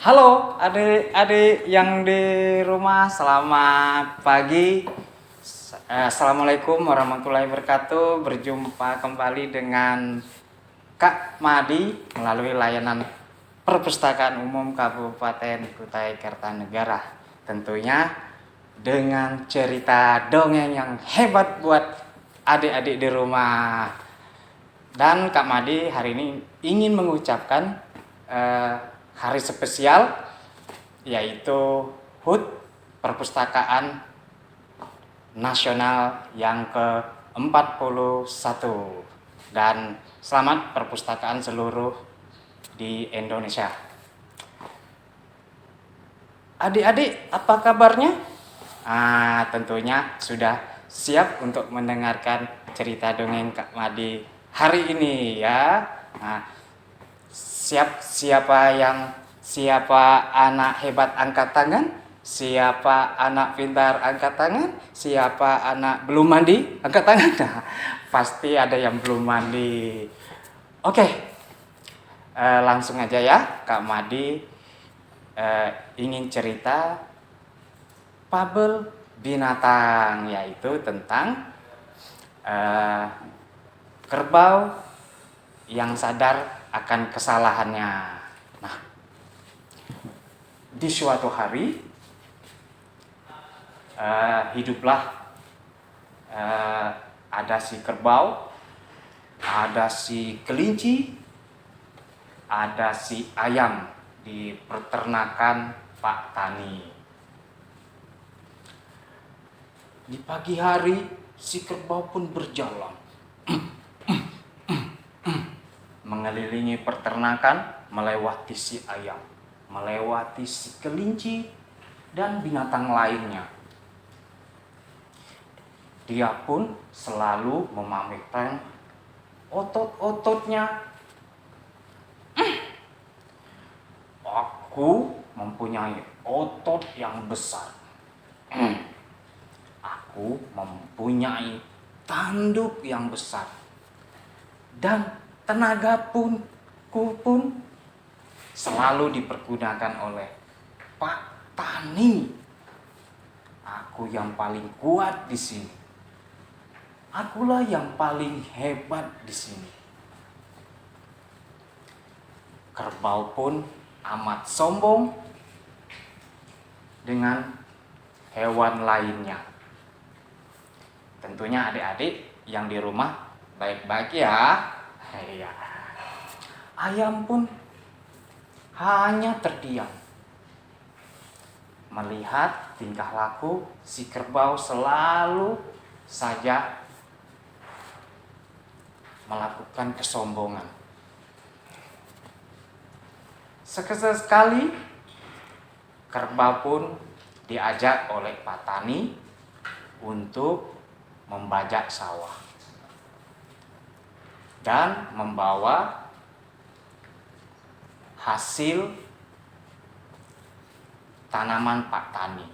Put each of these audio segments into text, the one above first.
Halo adik-adik yang di rumah, selamat pagi. Assalamualaikum warahmatullahi wabarakatuh. Berjumpa kembali dengan Kak Madi melalui layanan Perpustakaan Umum Kabupaten Kutai Kartanegara. Tentunya dengan cerita dongeng yang hebat buat adik-adik di rumah. Dan Kak Madi hari ini ingin mengucapkan hari spesial, yaitu HUT Perpustakaan Nasional yang ke-41. Dan selamat perpustakaan seluruh di Indonesia. Adik-adik, apa kabarnya? Tentunya sudah siap untuk mendengarkan cerita dongeng Kak Madi hari ini ya. Siapa anak hebat angkat tangan? Siapa anak pintar angkat tangan? Siapa anak belum mandi angkat tangan? Nah, pasti ada yang belum mandi. Oke, langsung aja ya, Kak Madi ingin cerita fabel binatang, yaitu tentang kerbau yang sadar akan kesalahannya. Nah, di suatu hari hiduplah ada si kerbau, ada si kelinci, ada si ayam di peternakan Pak Tani. Di pagi hari si kerbau pun berjalan mengelilingi peternakan, melewati si ayam, melewati si kelinci dan binatang lainnya. Dia pun selalu memamerkan otot-ototnya. Aku mempunyai otot yang besar. Aku mempunyai tanduk yang besar. Dan tenaga pun selalu dipergunakan oleh Pak Tani. Aku yang paling kuat di sini. Akulah yang paling hebat di sini. Kerbau pun amat sombong dengan hewan lainnya. Tentunya adik-adik yang di rumah baik-baik ya. Ya. Ayam pun hanya terdiam melihat tingkah laku si kerbau selalu saja melakukan kesombongan. Sekali kerbau pun diajak oleh Pak Tani untuk membajak sawah dan membawa hasil tanaman Pak Tani.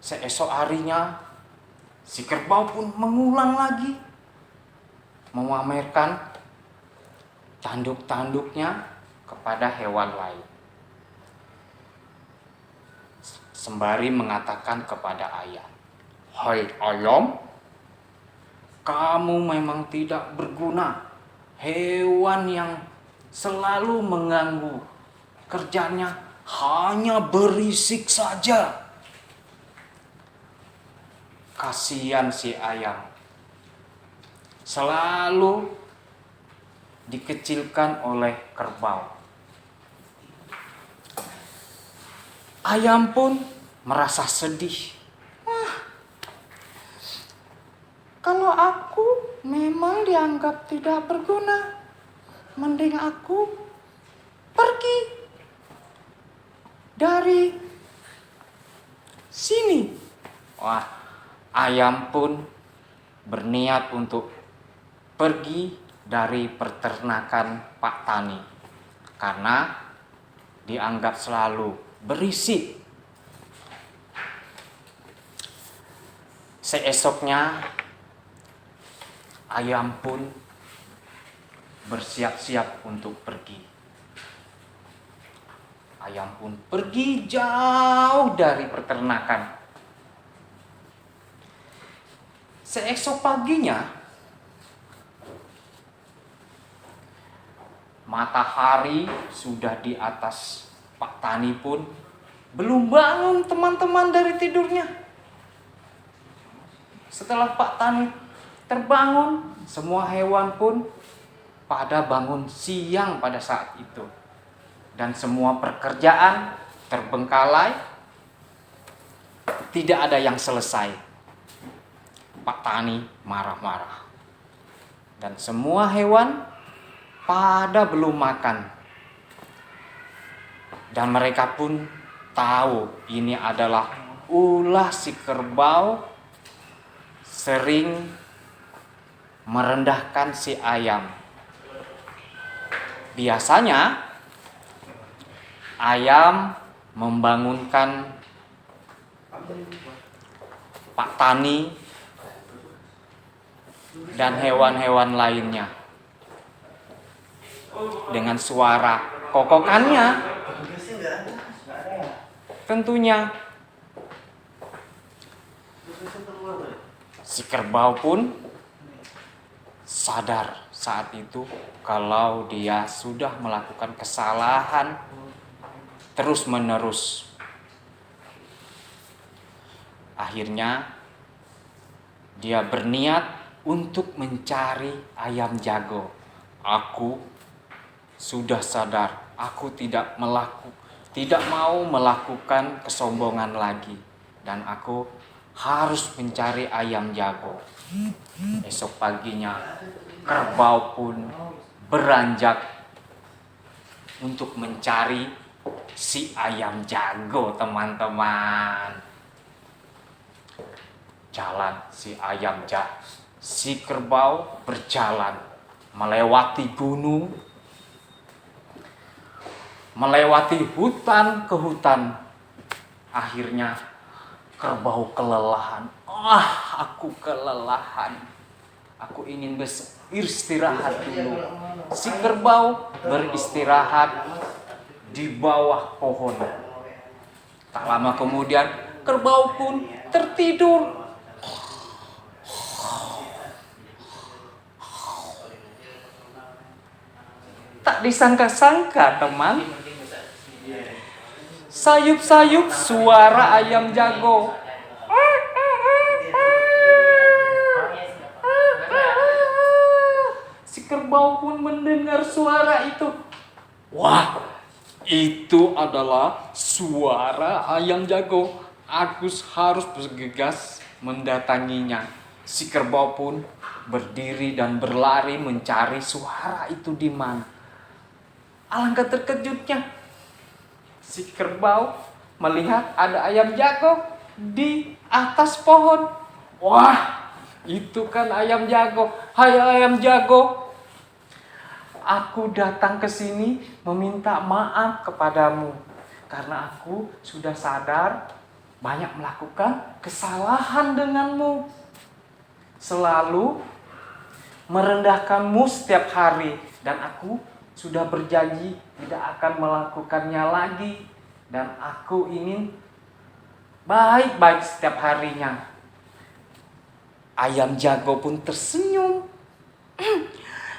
Seesok harinya si kerbau pun mengulang lagi memamerkan tanduk-tanduknya kepada hewan lain, sembari mengatakan kepada ayam, "Hai ayam, kamu memang tidak berguna, hewan yang selalu mengganggu, kerjanya hanya berisik saja." Kasihan si ayam, selalu dikecilkan oleh kerbau. Ayam pun merasa sedih. Kalau aku memang dianggap tidak berguna, mending aku pergi dari sini. Wah, ayam pun berniat untuk pergi dari peternakan Pak Tani karena dianggap selalu berisik. Seesoknya ayam pun bersiap-siap untuk pergi. Ayam pun pergi jauh dari peternakan. Seesok paginya, matahari sudah di atas. Pak Tani pun belum bangun teman-teman dari tidurnya. Setelah Pak Tani terbangun, semua hewan pun pada bangun siang pada saat itu. Dan semua pekerjaan terbengkalai, tidak ada yang selesai. Pak Tani marah-marah. Dan semua hewan pada belum makan. Dan mereka pun tahu ini adalah ulah si kerbau sering merendahkan si ayam. Biasanya ayam membangunkan Pak Tani dan hewan-hewan lainnya dengan suara kokokannya. Tentunya si kerbau pun sadar saat itu kalau dia sudah melakukan kesalahan terus-menerus. Akhirnya dia berniat untuk mencari ayam jago. Aku sudah sadar, aku tidak mau melakukan kesombongan lagi, dan aku harus mencari ayam jago. Esok paginya kerbau pun beranjak untuk mencari si ayam jago, teman-teman. Jalan si kerbau berjalan melewati gunung, melewati hutan ke hutan. Akhirnya kerbau kelelahan. Aku kelelahan. Aku ingin beristirahat dulu. Si kerbau beristirahat di bawah pohon. Tak lama kemudian kerbau pun tertidur. Tak disangka-sangka, teman, sayup-sayup suara ayam jago. Si kerbau pun mendengar suara itu. Wah, itu adalah suara ayam jago. Aku harus bergegas mendatanginya. Si kerbau pun berdiri dan berlari mencari suara itu di mana. Alangkah terkejutnya si kerbau melihat ada ayam jago di atas pohon. Wah, itu kan ayam jago. Hai ayam jago, aku datang ke sini meminta maaf kepadamu karena aku sudah sadar banyak melakukan kesalahan denganmu. Selalu merendahkanmu setiap hari, dan aku sudah berjanji tidak akan melakukannya lagi, dan aku ingin baik-baik setiap harinya. Ayam jago pun tersenyum.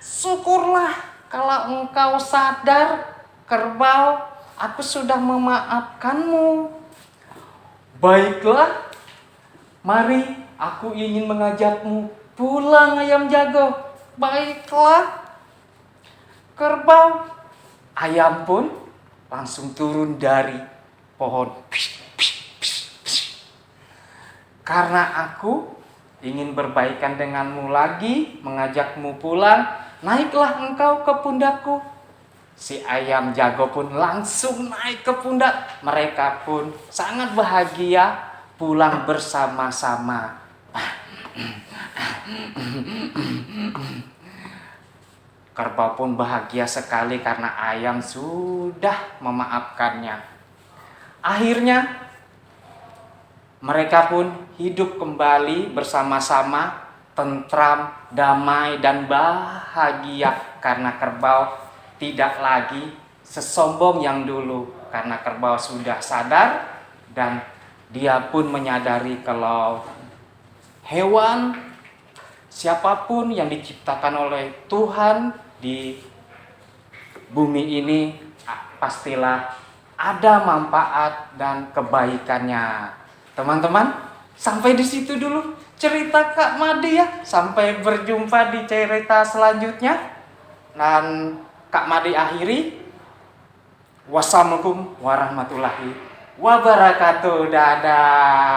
Syukurlah kalau engkau sadar, kerbau, aku sudah memaafkanmu. Baiklah, mari aku ingin mengajakmu pulang ayam jago. Baiklah, kerbau. Ayam pun langsung turun dari pohon. Karena aku ingin berbaikan denganmu lagi, mengajakmu pulang, naiklah engkau ke pundakku. Si ayam jago pun langsung naik ke pundak. Mereka pun sangat bahagia pulang bersama-sama. Kerbau pun bahagia sekali karena ayam sudah memaafkannya. Akhirnya mereka pun hidup kembali bersama-sama, tentram, damai, dan bahagia karena kerbau tidak lagi sesombong yang dulu, karena kerbau sudah sadar dan dia pun menyadari kalau hewan siapapun yang diciptakan oleh Tuhan di bumi ini pastilah ada manfaat dan kebaikannya. Teman-teman, sampai di situ dulu cerita Kak Made ya. Sampai berjumpa di cerita selanjutnya. Dan Kak Made akhiri. Wassalamualaikum warahmatullahi wabarakatuh. Dadah.